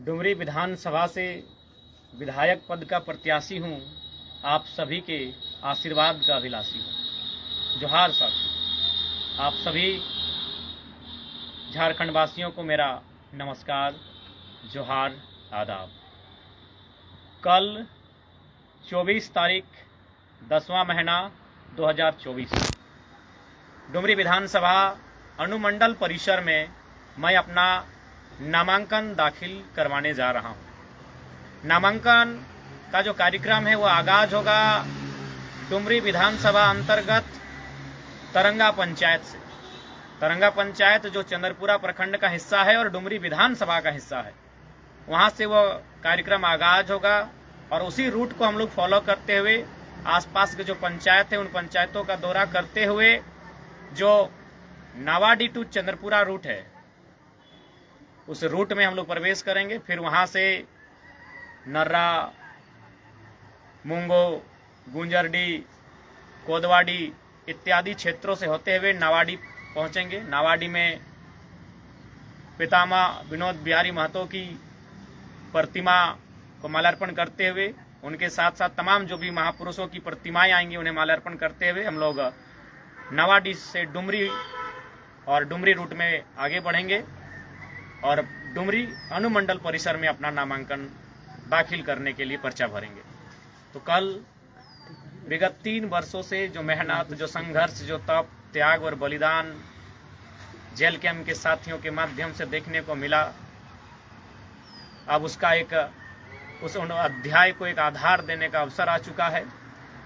डुमरी विधानसभा से विधायक पद का प्रत्याशी हूँ। आप सभी के आशीर्वाद का अभिलाषी हूँ। जोहार साहब, आप सभी झारखंड वासियों को मेरा नमस्कार, जोहार, आदाब। कल 24 तारीख 10वां महीना 2024 डुमरी विधानसभा अनुमंडल परिसर में मैं अपना नामांकन दाखिल करवाने जा रहा हूं। नामांकन का जो कार्यक्रम है वो आगाज होगा डुमरी विधानसभा अंतर्गत तरंगा पंचायत से। तरंगा पंचायत जो चंद्रपुरा प्रखंड का हिस्सा है और डुमरी विधानसभा का हिस्सा है, वहां से वो कार्यक्रम आगाज होगा और उसी रूट को हम लोग फॉलो करते हुए आसपास के जो पंचायत है उन पंचायतों का दौरा करते हुए जो नावाडी टू चंद्रपुरा रूट है उस रूट में हम लोग प्रवेश करेंगे। फिर वहां से नर्रा, मुंगो, गुंजरडी, कोदवाडी इत्यादि क्षेत्रों से होते हुए नावाडी पहुंचेंगे। नावाडी में पितामह विनोद बिहारी महतो की प्रतिमा को माल्यार्पण करते हुए, उनके साथ साथ तमाम जो भी महापुरुषों की प्रतिमाएं आएंगी उन्हें माल्यार्पण करते हुए हम लोग नावाडी से डुमरी और डुमरी रूट में आगे बढ़ेंगे और डुमरी अनुमंडल परिसर में अपना नामांकन दाखिल करने के लिए पर्चा भरेंगे। तो कल विगत 3 वर्षों से जो मेहनत, जो संघर्ष, जो तप, त्याग और बलिदान जेल कैंप के साथियों के माध्यम से देखने को मिला, अब उसका उस अध्याय को एक आधार देने का अवसर आ चुका है।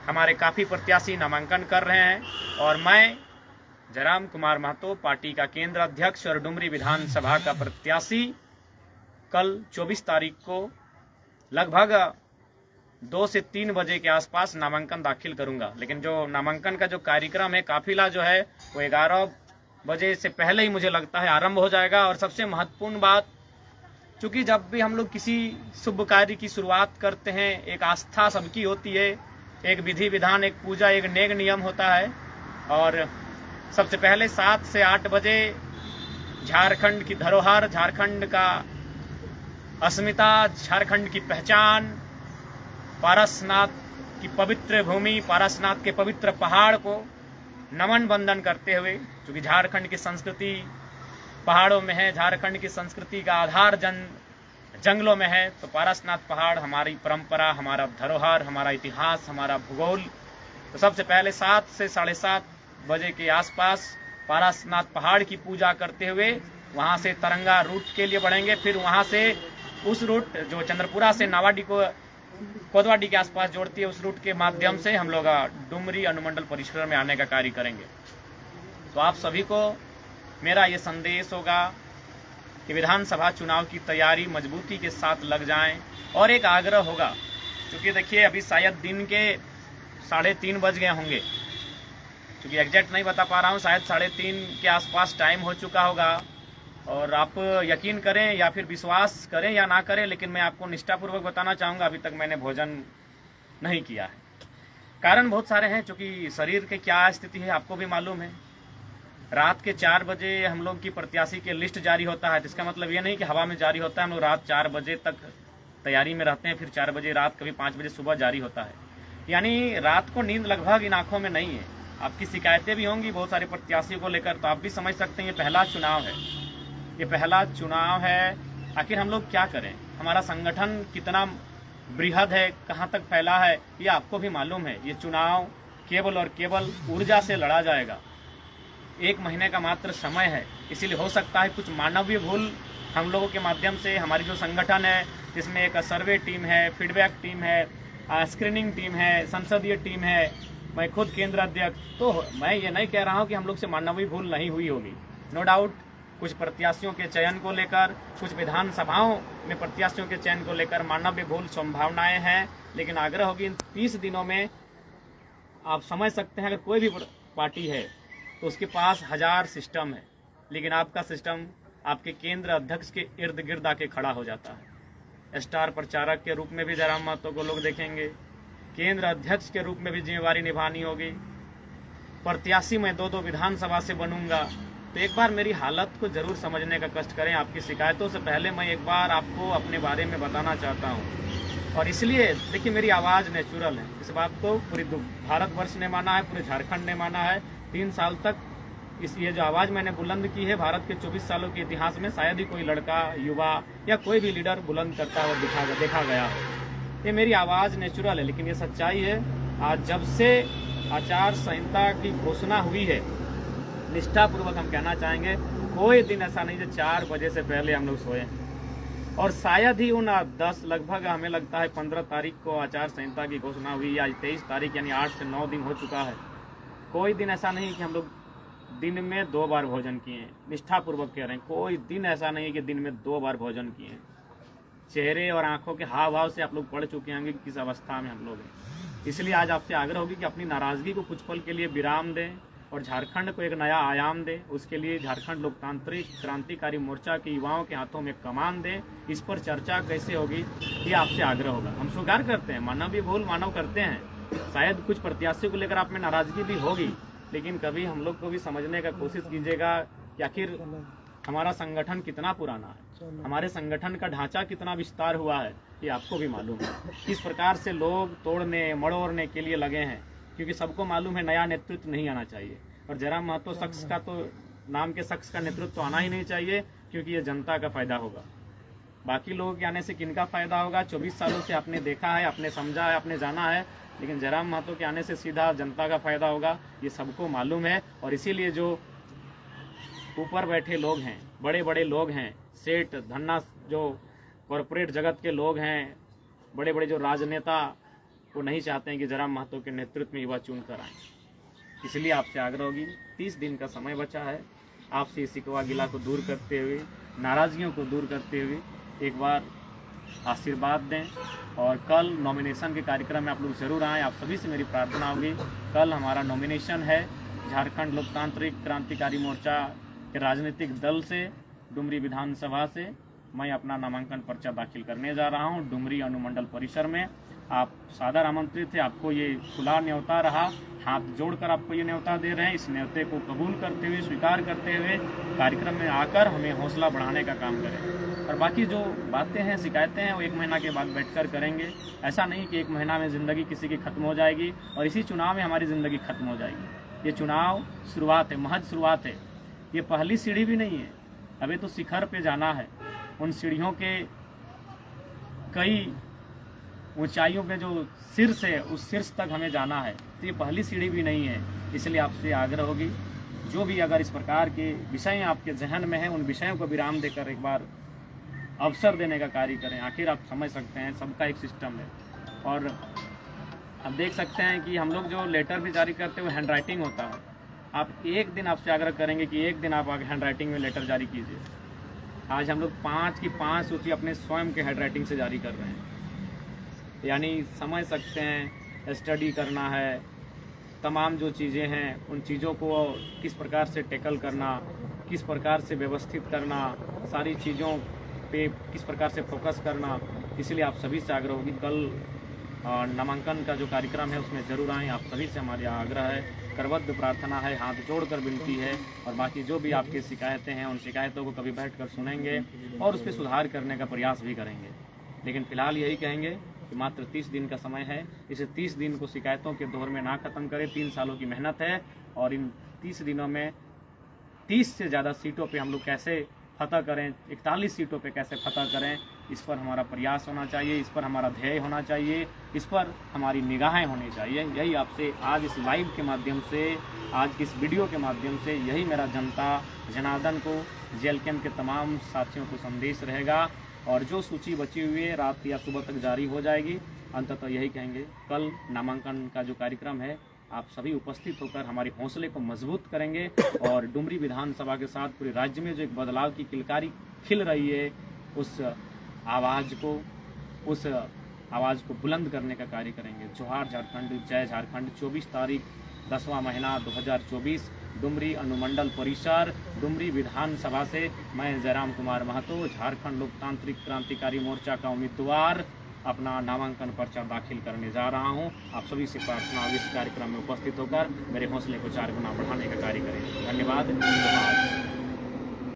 हमारे काफ़ी प्रत्याशी नामांकन कर रहे हैं और मैं जयराम कुमार महतो, पार्टी का केंद्र अध्यक्ष और डुमरी विधानसभा का प्रत्याशी, कल 24 तारीख को लगभग 2 से 3 बजे के आसपास नामांकन दाखिल करूंगा। लेकिन जो नामांकन का जो कार्यक्रम है, काफिला जो है वो 11 बजे से पहले ही मुझे लगता है आरंभ हो जाएगा। और सबसे महत्वपूर्ण बात, चूंकि जब भी हम लोग किसी शुभ कार्य की शुरुआत करते हैं, एक आस्था सबकी होती है, एक विधि विधान, एक पूजा, एक नेक नियम होता है। और सबसे पहले 7 से 8 बजे झारखंड की धरोहर, झारखंड का अस्मिता, झारखंड की पहचान, पारसनाथ की पवित्र भूमि, पारसनाथ के पवित्र पहाड़ को नमन बंदन करते हुए, क्योंकि झारखंड की संस्कृति पहाड़ों में है, झारखंड की संस्कृति का आधार जंगलों में है, तो पारसनाथ पहाड़ हमारी परंपरा, हमारा धरोहर, हमारा इतिहास, हमारा भूगोल। तो सबसे पहले 7 से 7:30 बजे के आसपास पारसनाथ पहाड़ की पूजा करते हुए वहां से तरंगा रूट के लिए बढ़ेंगे। फिर वहां से उस रूट जो चंद्रपुरा से नावाडी को कोदवाडी के आसपास जोड़ती है, उस रूट के माध्यम से हम लोग डुमरी अनुमंडल परिसर में आने का कार्य करेंगे। तो आप सभी को मेरा ये संदेश होगा कि विधानसभा चुनाव की तैयारी मजबूती के साथ लग जाएं। और एक आग्रह होगा, क्योंकि देखिए अभी शायद दिन के 3:30 बज गए होंगे, क्योंकि एग्जैक्ट नहीं बता पा रहा हूँ, शायद 3:30 के आसपास टाइम हो चुका होगा। और आप यकीन करें या फिर विश्वास करें या ना करें, लेकिन मैं आपको निष्ठापूर्वक बताना चाहूँगा, अभी तक मैंने भोजन नहीं किया है। कारण बहुत सारे हैं, क्योंकि शरीर के क्या स्थिति है आपको भी मालूम है। रात के 4 बजे हम लोग की प्रत्याशी के लिस्ट जारी होता है, तो इसका मतलब ये नहीं कि हवा में जारी होता है। हम लोग रात 4 बजे तक तैयारी में रहते हैं, फिर 4 बजे रात, कभी 5 बजे सुबह जारी होता है। यानी रात को नींद लगभग इन आंखों में नहीं है। आपकी शिकायतें भी होंगी बहुत सारे प्रत्याशियों को लेकर, तो आप भी समझ सकते हैं ये पहला चुनाव है, ये पहला चुनाव है। आखिर हम लोग क्या करें, हमारा संगठन कितना बृहद है, कहाँ तक फैला है, ये आपको भी मालूम है। ये चुनाव केवल और केवल ऊर्जा से लड़ा जाएगा। 1 महीने का मात्र समय है, इसीलिए हो सकता है कुछ मानवीय भूल हम लोगों के माध्यम से, हमारी जो संगठन है जिसमें एक सर्वे टीम है, फीडबैक टीम है, स्क्रीनिंग टीम है, संसदीय टीम है, मैं खुद केंद्र अध्यक्ष, तो मैं ये नहीं कह रहा हूँ कि हम लोग से मानवीय भूल नहीं हुई होगी। नो डाउट कुछ प्रत्याशियों के चयन को लेकर, कुछ विधानसभाओं में प्रत्याशियों के चयन को लेकर मानवीय भूल संभावनाएं हैं, लेकिन आग्रह होगी इन 30 दिनों में आप समझ सकते हैं, अगर कोई भी पार्टी है तो उसके पास 1000 सिस्टम है, लेकिन आपका सिस्टम आपके केंद्र अध्यक्ष के इर्द गिर्द आके खड़ा हो जाता है। स्टार प्रचारक के रूप में भी जयराम महतो को लोग देखेंगे, केंद्र अध्यक्ष के रूप में भी जिम्मेवारी निभानी होगी, प्रत्याशी मैं 2-2 विधानसभा से बनूंगा, तो एक बार मेरी हालत को जरूर समझने का कष्ट करें। आपकी शिकायतों से पहले मैं एक बार आपको अपने बारे में बताना चाहता हूँ, और इसलिए देखिए मेरी आवाज़ नेचुरल है। इस बात को पूरी भारतवर्ष ने माना है, पूरे झारखंड ने माना है। 3 साल तक ये जो आवाज़ मैंने बुलंद की है, भारत के 24 सालों के इतिहास में शायद ही कोई लड़का, युवा या कोई भी लीडर बुलंद करता हुआ देखा गया हो। ये मेरी आवाज़ नेचुरल है, लेकिन ये सच्चाई है। आज जब से आचार संहिता की घोषणा हुई है, निष्ठापूर्वक हम कहना चाहेंगे, कोई दिन ऐसा नहीं जो 4 बजे से पहले हम लोग सोए। और शायद ही उन 10 लगभग हमें लगता है 15 तारीख को आचार संहिता की घोषणा हुई, आज 23 तारीख, यानी 8 से 9 दिन हो चुका है। कोई दिन ऐसा नहीं कि हम लोग दिन में 2 बार भोजन किए। निष्ठापूर्वक कह रहे हैं, कोई दिन ऐसा नहीं कि दिन में 2 बार भोजन किए। चेहरे और आंखों के हाव भाव से आप लोग पढ़ चुके होंगे कि किस अवस्था में हम लोग हैं। इसलिए आज आपसे आग्रह होगी कि अपनी नाराजगी को कुछ पल के लिए विराम दें और झारखंड को एक नया आयाम दें। उसके लिए झारखंड लोकतांत्रिक क्रांतिकारी मोर्चा के युवाओं के हाथों में कमान दें। इस पर चर्चा कैसे होगी, ये आपसे आग्रह होगा। हम स्वीकार करते हैं, मानव भी भूल मानव करते हैं। शायद कुछ प्रत्याशियों को लेकर आप में नाराजगी भी होगी, लेकिन कभी हम लोग को भी समझने का कोशिश कीजिएगा कि आखिर हमारा संगठन कितना पुराना है, हमारे संगठन का ढांचा कितना विस्तार हुआ है, ये आपको भी मालूम है। किस प्रकार से लोग तोड़ने मड़ोड़ने के लिए लगे हैं, क्योंकि सबको मालूम है नया नेतृत्व नहीं आना चाहिए। और जयराम महतो शख्स का तो नाम के शख्स का नेतृत्व तो आना ही नहीं चाहिए, क्योंकि ये जनता का फायदा होगा। बाकी लोगों के आने से किनका फायदा होगा? 24 सालों से आपने देखा है, आपने समझा है, आपने जाना है, लेकिन जयराम महतो के आने से सीधा जनता का फायदा होगा, ये सबको मालूम है। और इसीलिए जो ऊपर बैठे लोग हैं, बड़े बड़े लोग हैं, सेठ धन्ना, जो कॉरपोरेट जगत के लोग हैं, बड़े बड़े जो राजनेता, वो नहीं चाहते हैं कि जयराम महतो के नेतृत्व में युवा चुन कर आए। इसलिए आपसे आग्रह होगी, 30 दिन का समय बचा है। आपसे शिकवा गिला को दूर करते हुए, नाराजगियों को दूर करते हुए एक बार आशीर्वाद दें। और कल नॉमिनेशन के कार्यक्रम में आप लोग जरूर आएँ। आप सभी से मेरी प्रार्थना होगी, कल हमारा नॉमिनेशन है झारखंड लोकतांत्रिक क्रांतिकारी मोर्चा के राजनीतिक दल से, डुमरी विधानसभा से मैं अपना नामांकन पर्चा दाखिल करने जा रहा हूं डुमरी अनुमंडल परिसर में। आप सादर आमंत्रित थे, आपको ये खुला न्योता रहा, हाथ जोड़कर आपको ये न्योता दे रहे हैं। इस न्योते को कबूल करते हुए, स्वीकार करते हुए कार्यक्रम में आकर हमें हौसला बढ़ाने का काम करें। और बाकी जो बातें हैं, शिकायतें हैं, वो 1 महीना के बाद बैठकर करेंगे। ऐसा नहीं कि 1 महीना में ज़िंदगी किसी की खत्म हो जाएगी और इसी चुनाव में हमारी ज़िंदगी खत्म हो जाएगी। ये चुनाव शुरुआत है, महज शुरुआत है। ये पहली सीढ़ी भी नहीं है, अभी तो शिखर पे जाना है। उन सीढ़ियों के कई ऊंचाइयों पे जो शीर्ष है, उस शीर्ष तक हमें जाना है। तो ये पहली सीढ़ी भी नहीं है। इसलिए आपसे आग्रह होगी, जो भी अगर इस प्रकार के विषय आपके जहन में हैं, उन विषयों को विराम देकर एक बार अवसर देने का कार्य करें। आखिर आप समझ सकते हैं, सबका एक सिस्टम है। और आप देख सकते हैं कि हम लोग जो लेटर भी जारी करते हैं वो हैंड राइटिंग होता है। आप एक दिन, आपसे आग्रह करेंगे कि एक दिन आप हैंड राइटिंग में लेटर जारी कीजिए। आज हम लोग 5 की 5 सूची अपने स्वयं के हैंड राइटिंग से जारी कर रहे हैं। यानी समझ सकते हैं, स्टडी करना है, तमाम जो चीज़ें हैं उन चीज़ों को किस प्रकार से टैकल करना, किस प्रकार से व्यवस्थित करना, सारी चीज़ों पे किस प्रकार से फोकस करना। इसलिए आप सभी से आग्रह होगी, कल नामांकन का जो कार्यक्रम है उसमें ज़रूर आएँ। आप सभी से हमारी आग्रह है, करबद्ध प्रार्थना है, हाथ जोड़कर विनती है। और बाकी जो भी आपकी शिकायतें हैं, उन शिकायतों को कभी बैठकर सुनेंगे और उस पर सुधार करने का प्रयास भी करेंगे। लेकिन फिलहाल यही कहेंगे कि मात्र 30 दिन का समय है। इसे 30 दिन को शिकायतों के दौर में ना ख़त्म करें। 3 सालों की मेहनत है और इन 30 दिनों में 30 से ज़्यादा सीटों पे हम लोग कैसे फतह करें, 41 सीटों पे कैसे फतह करें, इस पर हमारा प्रयास होना चाहिए, इस पर हमारा ध्येय होना चाहिए, इस पर हमारी निगाहें होनी चाहिए। यही आपसे आज इस लाइव के माध्यम से, आज की इस वीडियो के माध्यम से, यही मेरा जनता जनार्दन को, जेएलकेएम के तमाम साथियों को संदेश रहेगा। और जो सूची बची हुई है रात या सुबह तक जारी हो जाएगी। अंततः यही कहेंगे, कल नामांकन का जो कार्यक्रम है, आप सभी उपस्थित होकर हमारे हौसले को मजबूत करेंगे और डुमरी विधानसभा के साथ पूरे राज्य में जो एक बदलाव की किलकारी खिल रही है, उस आवाज़ को बुलंद करने का कार्य करेंगे। जोहार झारखंड, जय झारखंड। 24 तारीख 10वां महीना 2024, डुमरी अनुमंडल परिसर, डुमरी विधानसभा से मैं जयराम कुमार महतो, झारखंड लोकतांत्रिक क्रांतिकारी मोर्चा का उम्मीदवार, अपना नामांकन पर्चा दाखिल करने जा रहा हूं। आप सभी से प्रार्थना इस कार्यक्रम में उपस्थित होकर मेरे हौसले को 4 गुना बढ़ाने का कार्य करें। धन्यवाद।